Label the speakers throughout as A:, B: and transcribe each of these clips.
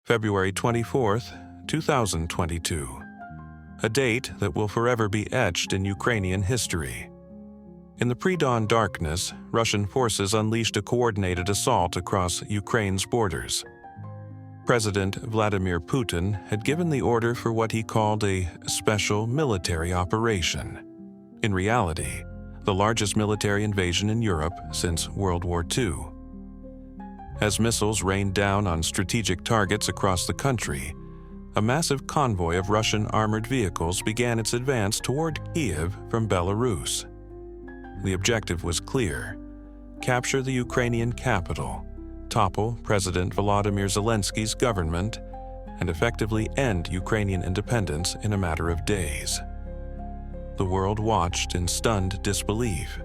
A: February 24, 2022. A date that will forever be etched in Ukrainian history. In the pre-dawn darkness, Russian forces unleashed a coordinated assault across Ukraine's borders. President Vladimir Putin had given the order for what he called a special military operation. In reality, the largest military invasion in Europe since World War II. As missiles rained down on strategic targets across the country, a massive convoy of Russian armored vehicles began its advance toward Kiev from Belarus. The objective was clear: capture the Ukrainian capital, topple President Volodymyr Zelensky's government, and effectively end Ukrainian independence in a matter of days. The world watched in stunned disbelief.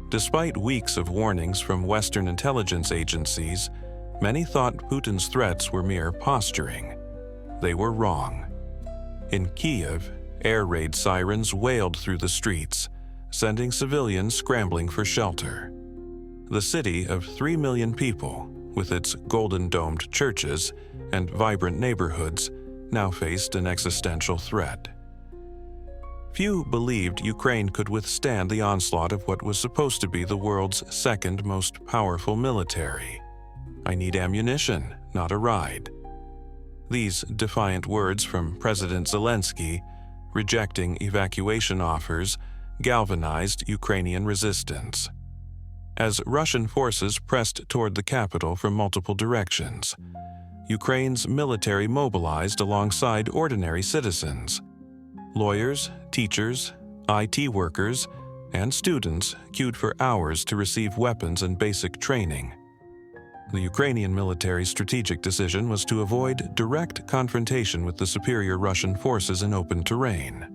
A: Despite weeks of warnings from Western intelligence agencies, many thought Putin's threats were mere posturing. They were wrong. In Kiev, air raid sirens wailed through the streets, sending civilians scrambling for shelter. The city of 3 million people, with its golden-domed churches and vibrant neighborhoods, now faced an existential threat. Few believed Ukraine could withstand the onslaught of what was supposed to be the world's second most powerful military. "I need ammunition, not a ride." These defiant words from President Zelenskyy, rejecting evacuation offers, galvanized Ukrainian resistance. As Russian forces pressed toward the capital from multiple directions, Ukraine's military mobilized alongside ordinary citizens. Lawyers, teachers, IT workers, and students queued for hours to receive weapons and basic training. The Ukrainian military's strategic decision was to avoid direct confrontation with the superior Russian forces in open terrain.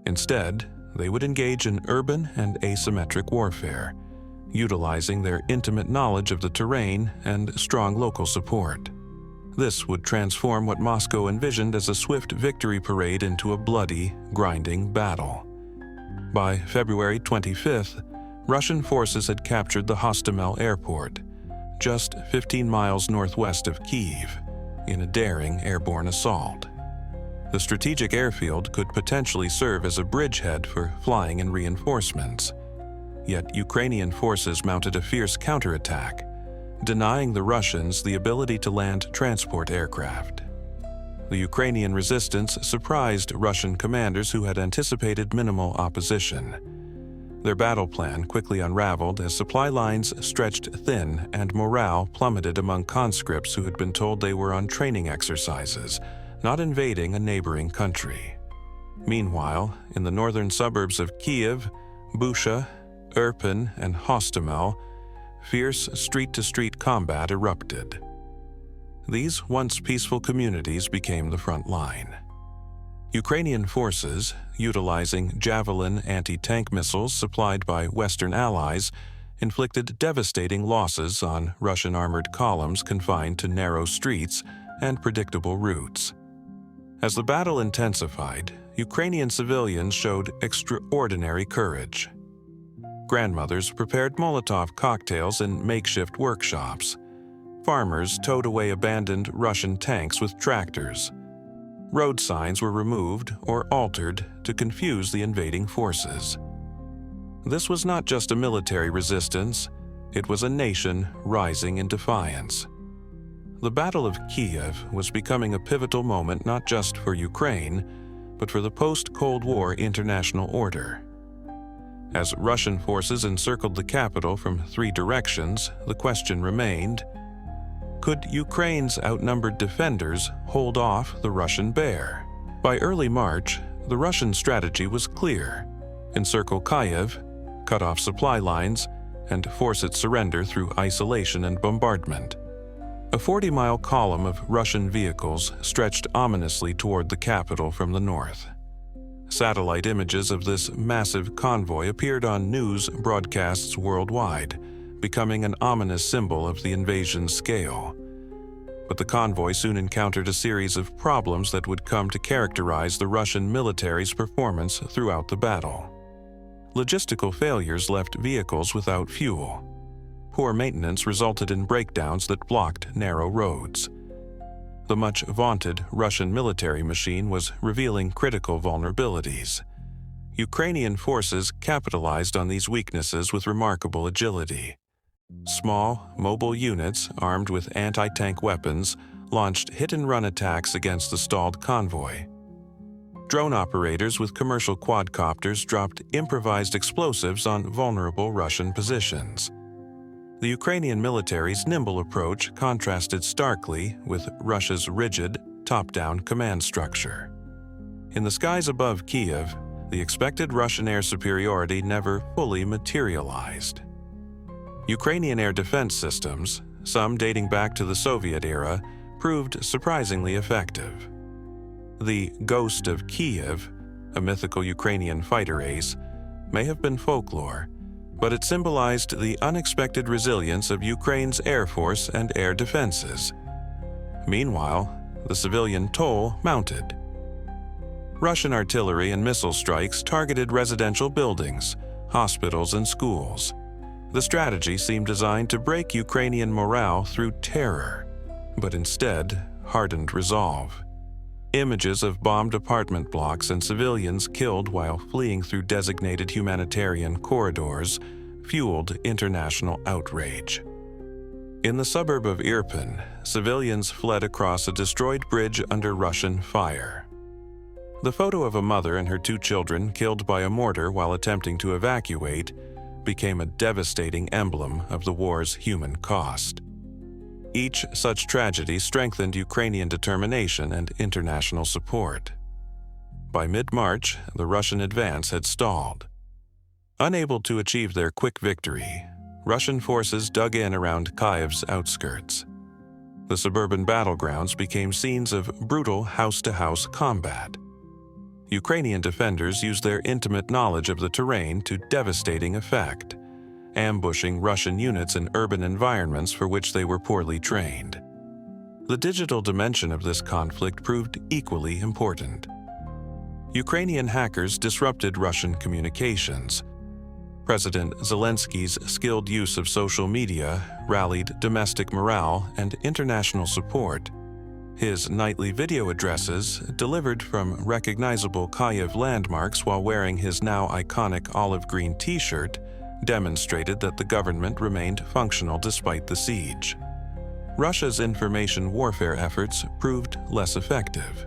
A: Instead, they would engage in urban and asymmetric warfare, utilizing their intimate knowledge of the terrain and strong local support. This would transform what Moscow envisioned as a swift victory parade into a bloody, grinding battle. By February 25th, Russian forces had captured the Hostomel Airport, just 15 miles northwest of Kyiv, in a daring airborne assault. The strategic airfield could potentially serve as a bridgehead for flying and reinforcements. Yet Ukrainian forces mounted a fierce counterattack, denying the Russians the ability to land transport aircraft. The Ukrainian resistance surprised Russian commanders who had anticipated minimal opposition. Their battle plan quickly unraveled as supply lines stretched thin and morale plummeted among conscripts who had been told they were on training exercises, not invading a neighboring country. Meanwhile, in the northern suburbs of Kiev, Busha, Irpin, and Hostomel, fierce street-to-street combat erupted. These once peaceful communities became the front line. Ukrainian forces, utilizing Javelin anti-tank missiles supplied by Western allies, inflicted devastating losses on Russian armored columns confined to narrow streets and predictable routes. As the battle intensified, Ukrainian civilians showed extraordinary courage. Grandmothers prepared Molotov cocktails in makeshift workshops. Farmers towed away abandoned Russian tanks with tractors. Road signs were removed or altered to confuse the invading forces. This was not just a military resistance, it was a nation rising in defiance. The Battle of Kyiv was becoming a pivotal moment not just for Ukraine, but for the post-Cold War international order. As Russian forces encircled the capital from 3 directions, the question remained: could Ukraine's outnumbered defenders hold off the Russian bear? By early March, the Russian strategy was clear: encircle Kiev, cut off supply lines, and force its surrender through isolation and bombardment. A 40-mile column of Russian vehicles stretched ominously toward the capital from the north. Satellite images of this massive convoy appeared on news broadcasts worldwide, becoming an ominous symbol of the invasion's scale. But the convoy soon encountered a series of problems that would come to characterize the Russian military's performance throughout the battle. Logistical failures left vehicles without fuel. Poor maintenance resulted in breakdowns that blocked narrow roads. The much-vaunted Russian military machine was revealing critical vulnerabilities. Ukrainian forces capitalized on these weaknesses with remarkable agility. Small, mobile units armed with anti-tank weapons launched hit-and-run attacks against the stalled convoy. Drone operators with commercial quadcopters dropped improvised explosives on vulnerable Russian positions. The Ukrainian military's nimble approach contrasted starkly with Russia's rigid, top-down command structure. In the skies above Kiev, the expected Russian air superiority never fully materialized. Ukrainian air defense systems, some dating back to the Soviet era, proved surprisingly effective. The Ghost of Kiev, a mythical Ukrainian fighter ace, may have been folklore, but it symbolized the unexpected resilience of Ukraine's air force and air defenses. Meanwhile, the civilian toll mounted. Russian artillery and missile strikes targeted residential buildings, hospitals, and schools. The strategy seemed designed to break Ukrainian morale through terror, but instead hardened resolve. Images of bombed apartment blocks and civilians killed while fleeing through designated humanitarian corridors fueled international outrage. In the suburb of Irpin, civilians fled across a destroyed bridge under Russian fire. The photo of a mother and her 2 children killed by a mortar while attempting to evacuate became a devastating emblem of the war's human cost. Each such tragedy strengthened Ukrainian determination and international support. By mid-March, the Russian advance had stalled. Unable to achieve their quick victory, Russian forces dug in around Kyiv's outskirts. The suburban battlegrounds became scenes of brutal house-to-house combat. Ukrainian defenders used their intimate knowledge of the terrain to devastating effect, ambushing Russian units in urban environments for which they were poorly trained. The digital dimension of this conflict proved equally important. Ukrainian hackers disrupted Russian communications. President Zelenskyy's skilled use of social media rallied domestic morale and international support. His nightly video addresses, delivered from recognizable Kyiv landmarks while wearing his now iconic olive green t-shirt, demonstrated that the government remained functional despite the siege. Russia's information warfare efforts proved less effective.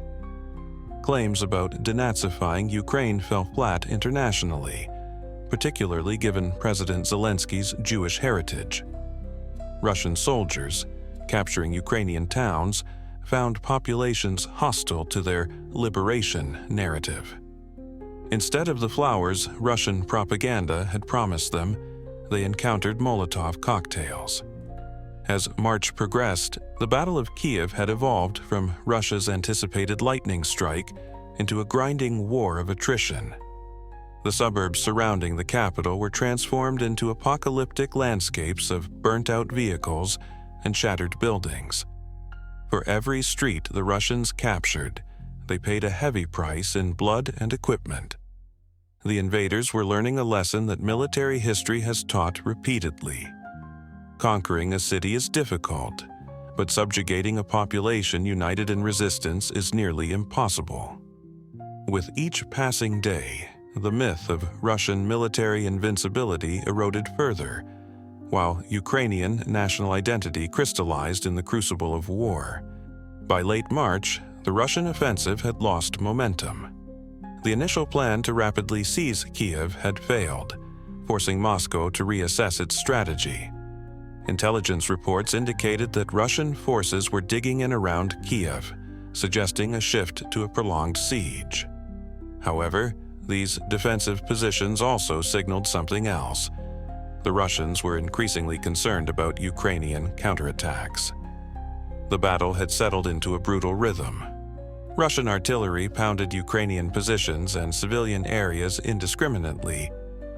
A: Claims about denazifying Ukraine fell flat internationally, particularly given President Zelensky's Jewish heritage. Russian soldiers, capturing Ukrainian towns, found populations hostile to their liberation narrative. Instead of the flowers Russian propaganda had promised them, they encountered Molotov cocktails. As March progressed, the Battle of Kyiv had evolved from Russia's anticipated lightning strike into a grinding war of attrition. The suburbs surrounding the capital were transformed into apocalyptic landscapes of burnt-out vehicles and shattered buildings. For every street the Russians captured, they paid a heavy price in blood and equipment. The invaders were learning a lesson that military history has taught repeatedly. Conquering a city is difficult, but subjugating a population united in resistance is nearly impossible. With each passing day, the myth of Russian military invincibility eroded further, while Ukrainian national identity crystallized in the crucible of war. By late March, the Russian offensive had lost momentum. The initial plan to rapidly seize Kiev had failed, forcing Moscow to reassess its strategy. Intelligence reports indicated that Russian forces were digging in around Kiev, suggesting a shift to a prolonged siege. However, these defensive positions also signaled something else. The Russians were increasingly concerned about Ukrainian counterattacks. The battle had settled into a brutal rhythm. Russian artillery pounded Ukrainian positions and civilian areas indiscriminately,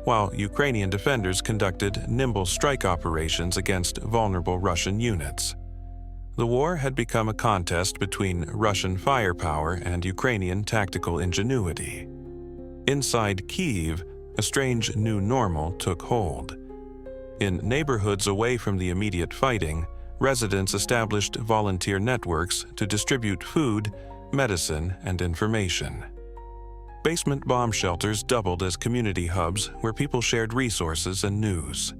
A: while Ukrainian defenders conducted nimble strike operations against vulnerable Russian units. The war had become a contest between Russian firepower and Ukrainian tactical ingenuity. Inside Kyiv, a strange new normal took hold. In neighborhoods away from the immediate fighting, residents established volunteer networks to distribute food, medicine, and information. Basement bomb shelters doubled as community hubs where people shared resources and news.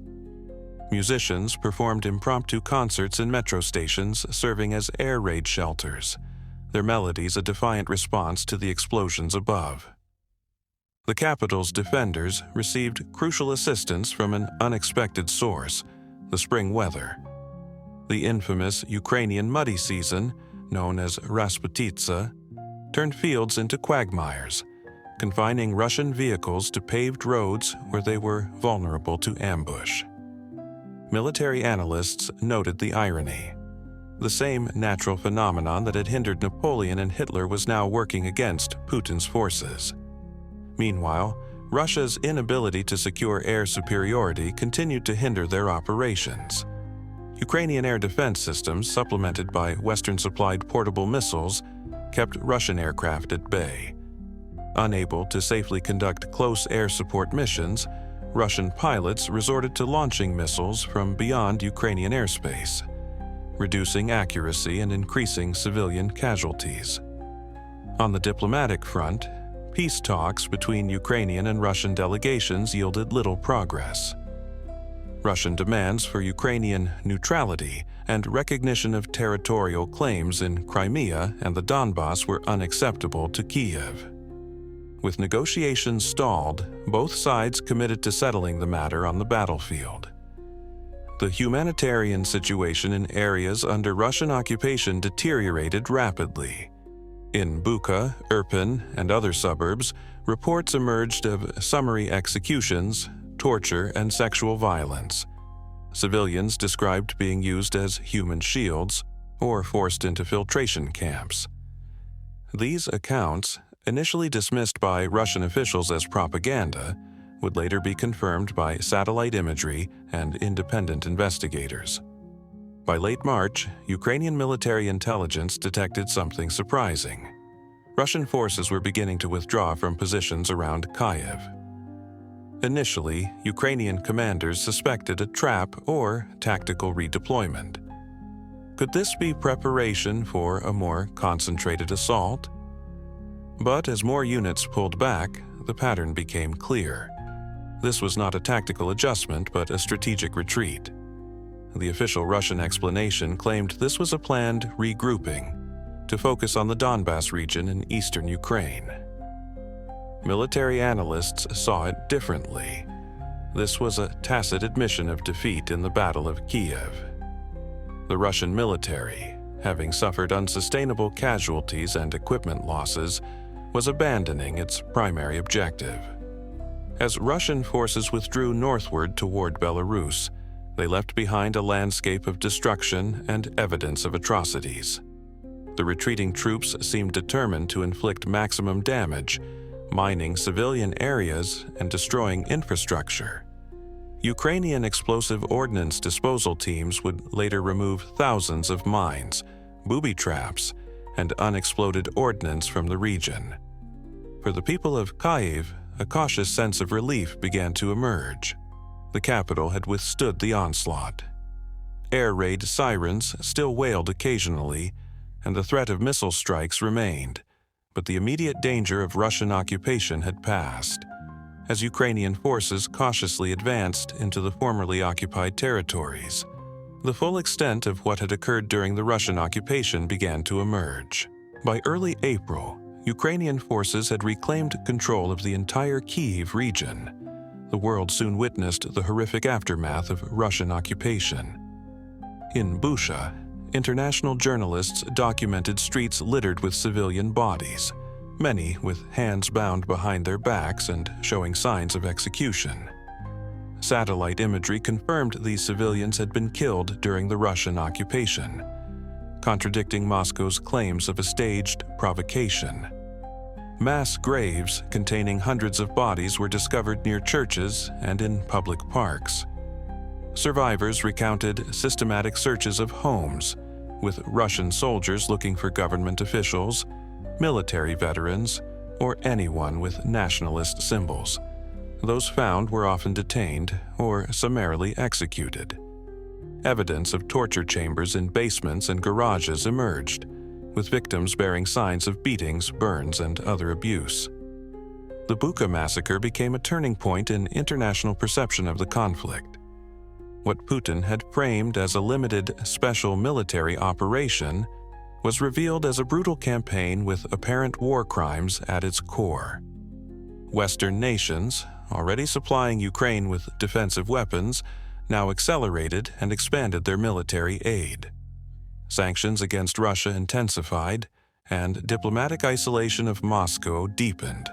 A: Musicians performed impromptu concerts in metro stations serving as air raid shelters, their melodies a defiant response to the explosions above. The capital's defenders received crucial assistance from an unexpected source, the spring weather. The infamous Ukrainian muddy season, known as Rasputitsa, turned fields into quagmires, confining Russian vehicles to paved roads where they were vulnerable to ambush. Military analysts noted the irony. The same natural phenomenon that had hindered Napoleon and Hitler was now working against Putin's forces. Meanwhile, Russia's inability to secure air superiority continued to hinder their operations. Ukrainian air defense systems, supplemented by Western-supplied portable missiles, kept Russian aircraft at bay. Unable to safely conduct close air support missions, Russian pilots resorted to launching missiles from beyond Ukrainian airspace, reducing accuracy and increasing civilian casualties. On the diplomatic front, peace talks between Ukrainian and Russian delegations yielded little progress. Russian demands for Ukrainian neutrality and recognition of territorial claims in Crimea and the Donbas were unacceptable to Kiev. With negotiations stalled, both sides committed to settling the matter on the battlefield. The humanitarian situation in areas under Russian occupation deteriorated rapidly. In Bucha, Irpin, and other suburbs, reports emerged of summary executions, torture, and sexual violence. Civilians described being used as human shields or forced into filtration camps. These accounts, initially dismissed by Russian officials as propaganda, would later be confirmed by satellite imagery and independent investigators. By late March, Ukrainian military intelligence detected something surprising. Russian forces were beginning to withdraw from positions around Kiev. Initially, Ukrainian commanders suspected a trap or tactical redeployment. Could this be preparation for a more concentrated assault? But as more units pulled back, the pattern became clear. This was not a tactical adjustment, but a strategic retreat. The official Russian explanation claimed this was a planned regrouping to focus on the Donbas region in eastern Ukraine. Military analysts saw it differently. This was a tacit admission of defeat in the Battle of Kyiv. The Russian military, having suffered unsustainable casualties and equipment losses, was abandoning its primary objective. As Russian forces withdrew northward toward Belarus, they left behind a landscape of destruction and evidence of atrocities. The retreating troops seemed determined to inflict maximum damage, mining civilian areas and destroying infrastructure. Ukrainian explosive ordnance disposal teams would later remove thousands of mines, booby traps, and unexploded ordnance from the region. For the people of Kyiv, a cautious sense of relief began to emerge. The capital had withstood the onslaught. Air raid sirens still wailed occasionally, and the threat of missile strikes remained, but the immediate danger of Russian occupation had passed. As Ukrainian forces cautiously advanced into the formerly occupied territories, the full extent of what had occurred during the Russian occupation began to emerge. By early April, Ukrainian forces had reclaimed control of the entire Kyiv region. The world soon witnessed the horrific aftermath of Russian occupation. In Bucha, international journalists documented streets littered with civilian bodies, many with hands bound behind their backs and showing signs of execution. Satellite imagery confirmed these civilians had been killed during the Russian occupation, contradicting Moscow's claims of a staged provocation. Mass graves containing hundreds of bodies were discovered near churches and in public parks. Survivors recounted systematic searches of homes, with Russian soldiers looking for government officials, military veterans, or anyone with nationalist symbols. Those found were often detained or summarily executed. evidence of torture chambers in basements and garages emerged, with victims bearing signs of beatings, burns, and other abuse. The Bucha massacre became a turning point in international perception of the conflict. What Putin had framed as a limited special military operation was revealed as a brutal campaign with apparent war crimes at its core. Western nations, already supplying Ukraine with defensive weapons, now accelerated and expanded their military aid. Sanctions against Russia intensified, and diplomatic isolation of Moscow deepened.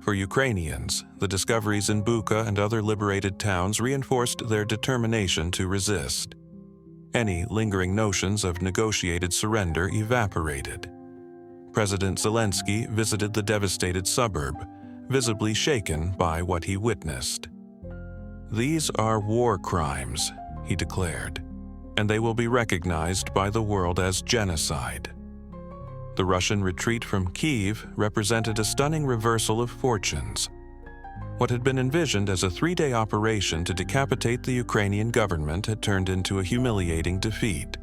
A: For Ukrainians, the discoveries in Bucha and other liberated towns reinforced their determination to resist. Any lingering notions of negotiated surrender evaporated. President Zelenskyy visited the devastated suburb, visibly shaken by what he witnessed. "These are war crimes," he declared, "and they will be recognized by the world as genocide." The Russian retreat from Kiev represented a stunning reversal of fortunes. What had been envisioned as a 3-day operation to decapitate the Ukrainian government had turned into a humiliating defeat.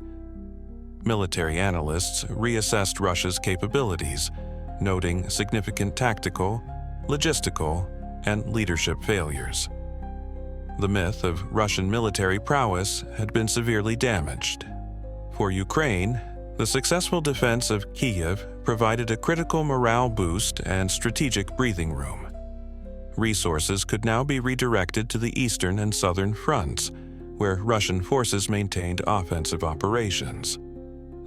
A: Military analysts reassessed Russia's capabilities, noting significant tactical, logistical, and leadership failures. The myth of Russian military prowess had been severely damaged. For Ukraine, the successful defense of Kiev provided a critical morale boost and strategic breathing room. Resources could now be redirected to the eastern and southern fronts, where Russian forces maintained offensive operations.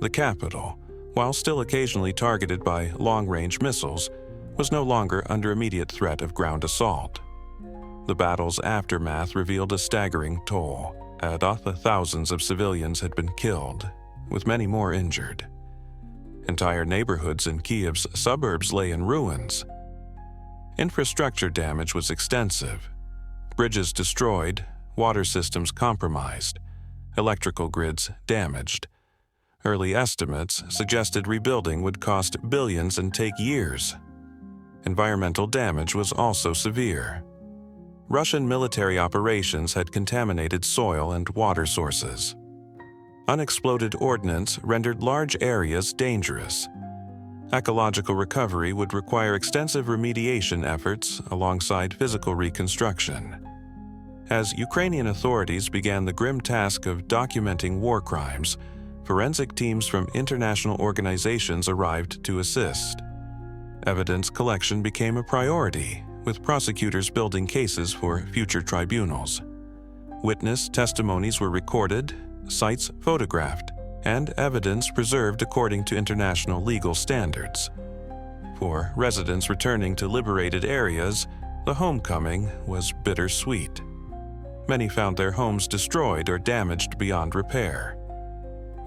A: The capital, while still occasionally targeted by long-range missiles, was no longer under immediate threat of ground assault. The battle's aftermath revealed a staggering toll. Thousands of civilians had been killed, with many more injured. Entire neighborhoods in Kiev's suburbs lay in ruins. Infrastructure damage was extensive. Bridges destroyed, water systems compromised, electrical grids damaged. Early estimates suggested rebuilding would cost billions and take years. Environmental damage was also severe. Russian military operations had contaminated soil and water sources. Unexploded ordnance rendered large areas dangerous. Ecological recovery would require extensive remediation efforts alongside physical reconstruction. As Ukrainian authorities began the grim task of documenting war crimes, forensic teams from international organizations arrived to assist. Evidence collection became a priority, with prosecutors building cases for future tribunals. Witness testimonies were recorded, sites photographed, and evidence preserved according to international legal standards. For residents returning to liberated areas, the homecoming was bittersweet. Many found their homes destroyed or damaged beyond repair.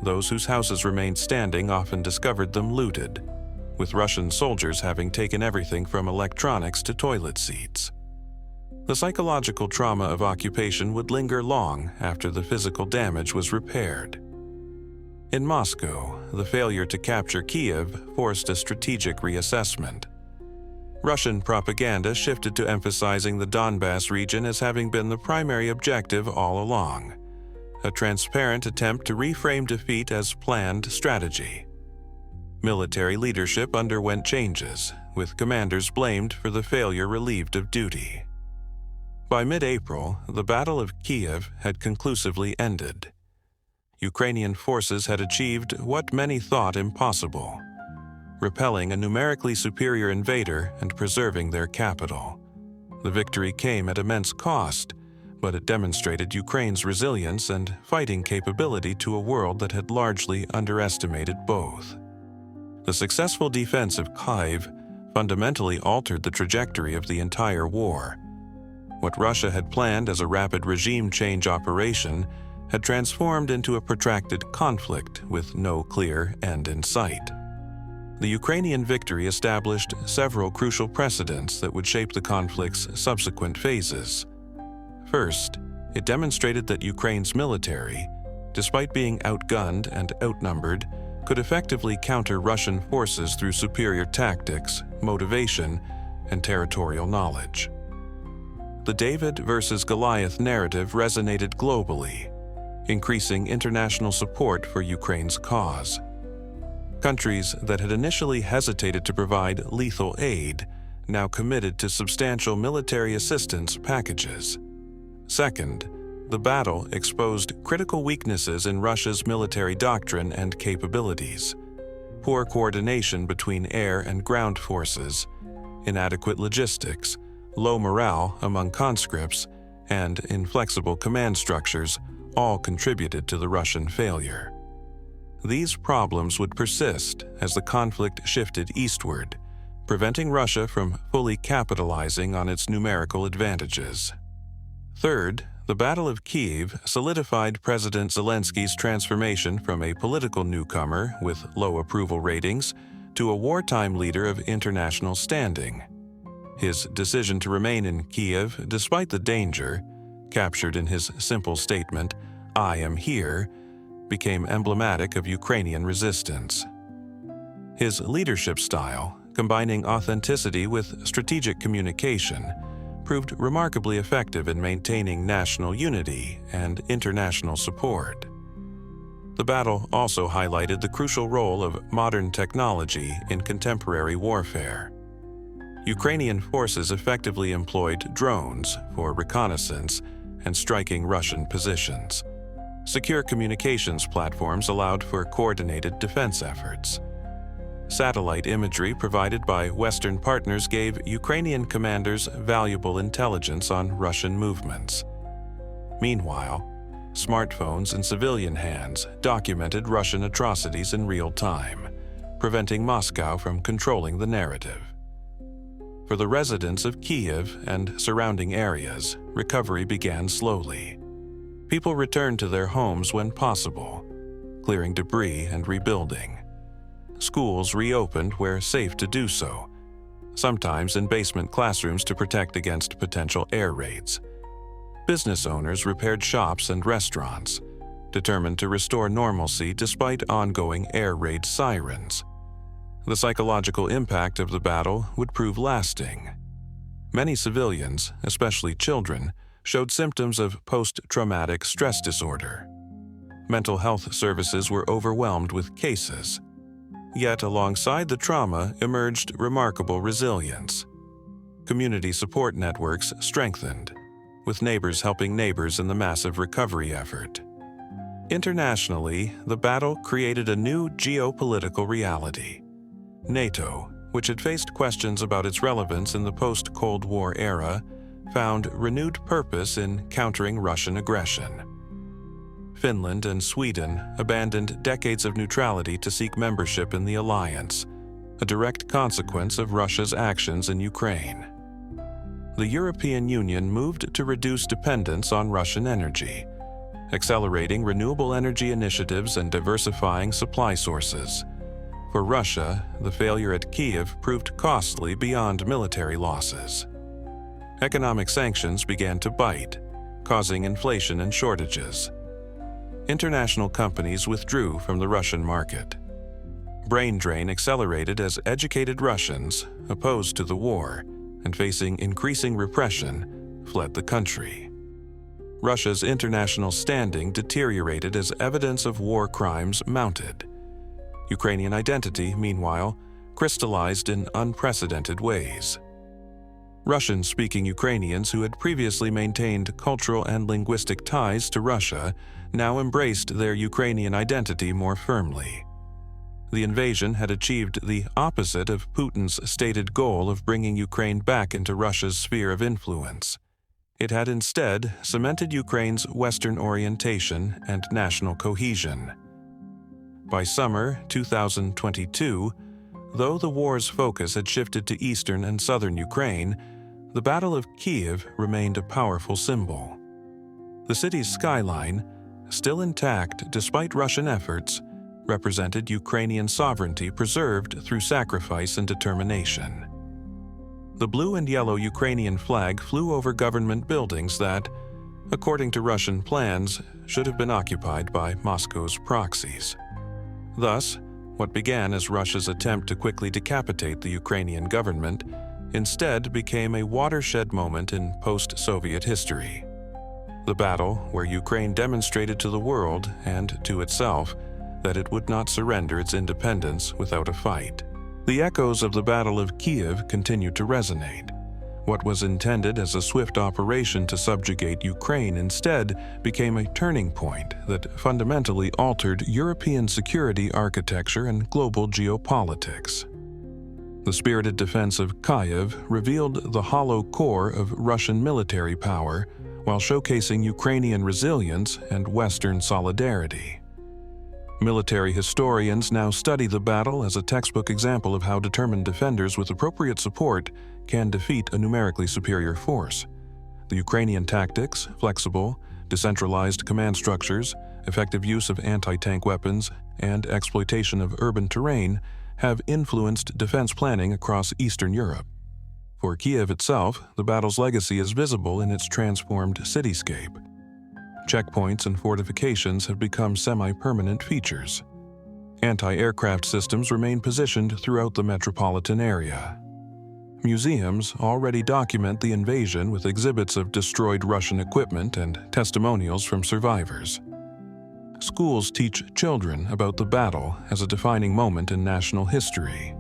A: Those whose houses remained standing often discovered them looted, with Russian soldiers having taken everything from electronics to toilet seats. The psychological trauma of occupation would linger long after the physical damage was repaired. In Moscow, the failure to capture Kiev forced a strategic reassessment. Russian propaganda shifted to emphasizing the Donbass region as having been the primary objective all along, a transparent attempt to reframe defeat as planned strategy. Military leadership underwent changes, with commanders blamed for the failure relieved of duty. By mid-April, the Battle of Kyiv had conclusively ended. Ukrainian forces had achieved what many thought impossible, repelling a numerically superior invader and preserving their capital. The victory came at immense cost, but it demonstrated Ukraine's resilience and fighting capability to a world that had largely underestimated both. The successful defense of Kyiv fundamentally altered the trajectory of the entire war. What Russia had planned as a rapid regime change operation had transformed into a protracted conflict with no clear end in sight. The Ukrainian victory established several crucial precedents that would shape the conflict's subsequent phases. First, it demonstrated that Ukraine's military, despite being outgunned and outnumbered, could effectively counter Russian forces through superior tactics, motivation, and territorial knowledge. The David versus Goliath narrative resonated globally. increasing international support for Ukraine's cause. Countries that had initially hesitated to provide lethal aid now committed to substantial military assistance packages. Second, the battle exposed critical weaknesses in Russia's military doctrine and capabilities: poor coordination between air and ground forces, inadequate logistics, low morale among conscripts, and inflexible command structures all contributed to the Russian failure. These problems would persist as the conflict shifted eastward, preventing Russia from fully capitalizing on its numerical advantages. Third, the Battle of Kyiv solidified President Zelensky's transformation from a political newcomer with low approval ratings to a wartime leader of international standing. His decision to remain in Kiev despite the danger, captured in his simple statement, "I am here," became emblematic of Ukrainian resistance. His leadership style, combining authenticity with strategic communication, proved remarkably effective in maintaining national unity and international support. The battle also highlighted the crucial role of modern technology in contemporary warfare. Ukrainian forces effectively employed drones for reconnaissance and striking Russian positions. Secure communications platforms allowed for coordinated defense efforts. Satellite imagery provided by Western partners gave Ukrainian commanders valuable intelligence on Russian movements. Meanwhile, smartphones in civilian hands documented Russian atrocities in real time, preventing Moscow from controlling the narrative. For the residents of Kiev and surrounding areas, recovery began slowly. People returned to their homes when possible, clearing debris and rebuilding. Schools reopened where safe to do so, sometimes in basement classrooms to protect against potential air raids. Business owners repaired shops and restaurants, determined to restore normalcy despite ongoing air raid sirens. The psychological impact of the battle would prove lasting. Many civilians, especially children, showed symptoms of post-traumatic stress disorder. Mental health services were overwhelmed with cases. Yet alongside the trauma emerged remarkable resilience. Community support networks strengthened, with neighbors helping neighbors in the massive recovery effort. Internationally, the battle created a new geopolitical reality. NATO, which had faced questions about its relevance in the post-Cold War era, found renewed purpose in countering Russian aggression. Finland and Sweden abandoned decades of neutrality to seek membership in the alliance, a direct consequence of Russia's actions in Ukraine. The European Union moved to reduce dependence on Russian energy, accelerating renewable energy initiatives and diversifying supply sources. For Russia, the failure at Kiev proved costly beyond military losses. Economic sanctions began to bite, causing inflation and shortages. International companies withdrew from the Russian market. Brain drain accelerated as educated Russians, opposed to the war and facing increasing repression, fled the country. Russia's international standing deteriorated as evidence of war crimes mounted. Ukrainian identity, meanwhile, crystallized in unprecedented ways. Russian-speaking Ukrainians who had previously maintained cultural and linguistic ties to Russia now embraced their Ukrainian identity more firmly. The invasion had achieved the opposite of Putin's stated goal of bringing Ukraine back into Russia's sphere of influence. It had instead cemented Ukraine's Western orientation and national cohesion. By summer 2022, though the war's focus had shifted to eastern and southern Ukraine, the Battle of Kyiv remained a powerful symbol. The city's skyline, still intact despite Russian efforts, represented Ukrainian sovereignty preserved through sacrifice and determination. The blue and yellow Ukrainian flag flew over government buildings that, according to Russian plans, should have been occupied by Moscow's proxies. Thus, what began as Russia's attempt to quickly decapitate the Ukrainian government instead became a watershed moment in post-Soviet history. The battle where Ukraine demonstrated to the world and to itself that it would not surrender its independence without a fight. The echoes of the Battle of Kyiv continued to resonate. What was intended as a swift operation to subjugate Ukraine instead became a turning point that fundamentally altered European security architecture and global geopolitics. The spirited defense of Kyiv revealed the hollow core of Russian military power while showcasing Ukrainian resilience and Western solidarity. Military historians now study the battle as a textbook example of how determined defenders with appropriate support can defeat a numerically superior force. The Ukrainian tactics, flexible, decentralized command structures, effective use of anti-tank weapons, and exploitation of urban terrain have influenced defense planning across Eastern Europe. For Kiev itself, the battle's legacy is visible in its transformed cityscape. Checkpoints and fortifications have become semi-permanent features. Anti-aircraft systems remain positioned throughout the metropolitan area. Museums already document the invasion with exhibits of destroyed Russian equipment and testimonials from survivors. Schools teach children about the battle as a defining moment in national history.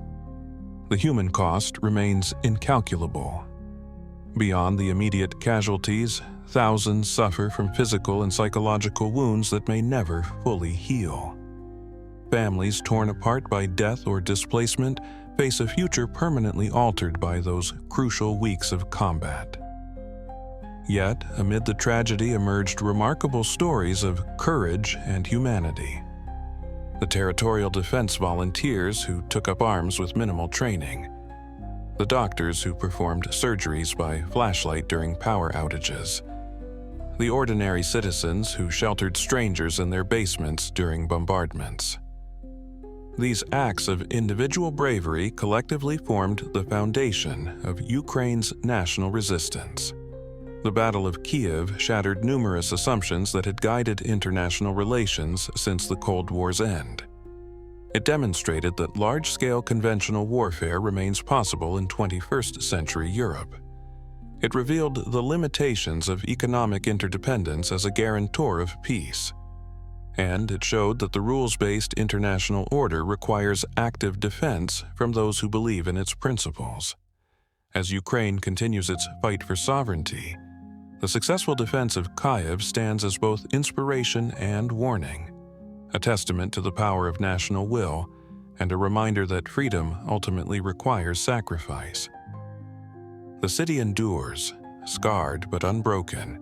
A: The human cost remains incalculable. Beyond the immediate casualties, thousands suffer from physical and psychological wounds that may never fully heal. Families torn apart by death or displacement face a future permanently altered by those crucial weeks of combat. Yet, amid the tragedy emerged remarkable stories of courage and humanity. The territorial defense volunteers who took up arms with minimal training. The doctors who performed surgeries by flashlight during power outages. The ordinary citizens who sheltered strangers in their basements during bombardments. These acts of individual bravery collectively formed the foundation of Ukraine's national resistance. The Battle of Kyiv shattered numerous assumptions that had guided international relations since the Cold War's end. It demonstrated that large-scale conventional warfare remains possible in 21st century Europe. It revealed the limitations of economic interdependence as a guarantor of peace. And it showed that the rules-based international order requires active defense from those who believe in its principles. As Ukraine continues its fight for sovereignty, the successful defense of Kyiv stands as both inspiration and warning, a testament to the power of national will and a reminder that freedom ultimately requires sacrifice. The city endures, scarred but unbroken,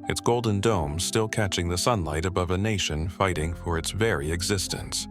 A: its golden dome still catching the sunlight above a nation fighting for its very existence.